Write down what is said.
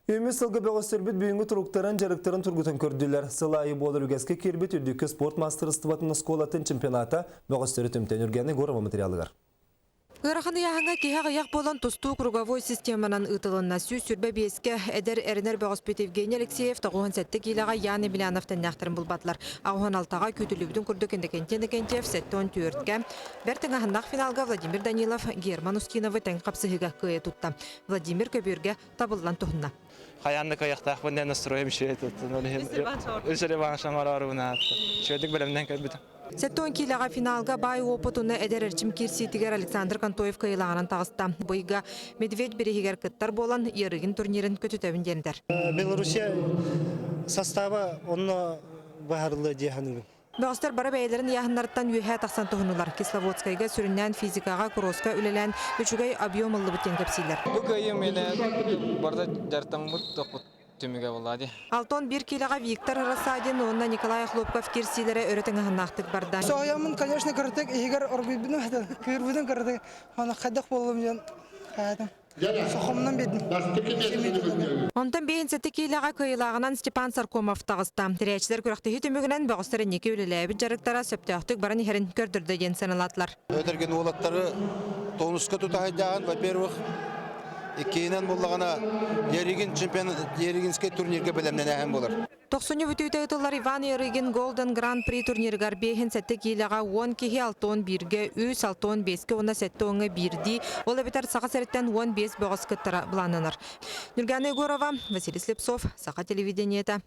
Үймес сылғы бәғыстырбет бүйінгі тұруқтарын жарықтарын тұрғытын көрділер. Сылайы болыр үгеске кербет үрдікі спорт мастырыстыватын сколатын чемпионата бәғыстыры түмтен үргені ғорама материалығар. Ғырақыны яғыңа кейхақ аяқ болан тұсту круговой системанан ұтылынна сүй сүрбе беске әдер әрінер бәғыспет Евгений Алексеев тағуын сәтті кейлаға Яны Біляновтан нәқтірін бұлбатылар. Ағуын алтаға көтілібдің күрдікінді кентен-кентев сәтті 14-ке. Бәртің ағындақ финалға Владимир Данилов Герман Ускиновы тәң қапсығыға көйе тұтта. Владимир көбірге табылдан тұхынна. Хаянны каяқтақ бұндай настроем шеет. Үш реваншан араруына. Шедік білімден көбітім. Сәттон кейлаға финалға бай опытуны әдер әрчім кирситігер Александр Кантоев кайылағанан тағыста. Бұйға Медведь берегігер кыттар болан ерігін турнирін көтітәбін дендер. Белоруссия составы оны бағарлы дейханығы. Бәғыстар бары бәйлерін яғынларыттан үйәе тақсан тұғынулар. Кисловодскайға сүріннен физикаға, куросқа үлелән үчігай объемылы бұттен көпсейлер. Бұл көйім мені барды жартан бұт тоқыт түміге болады. Алтон бір келіға Виктор Расадин, онна Николай Хлопков керсейлері өретін ағынақтық бардан. Соғымын, конечно, көрдік, егер орбидбінің көрбінің көрдік, оны қадық болуым жан қадым. Соқымынан бедім. Онтан бейін сәтті кейліға көйілағынан Степан Саркомов тағыста. Тірәчілер көріқтегі түмігінен бәғыстары неке өлілі жарықтара сөптіяқтық барын ерін көрдірді ен саналатылар. Өтерген олаттары тонуска тұтағайдаған, во-первых, кейінен болағана ерігінске турнирге білімнен әйін болар. 90 бүтүйті ұтылар Иван Ерігін Golden Grand Prix турниргар бейхін сәтті кейліға 10 кеге 6-1-ге, 3-6-5-ге, оны сәтті оңы 1-ді. Ол әбітер сақа сәріттен 15 бөғыз күттіра бұланыныр. Нүргән Егорова, Василий Слепцов, Сақа телевидениеті.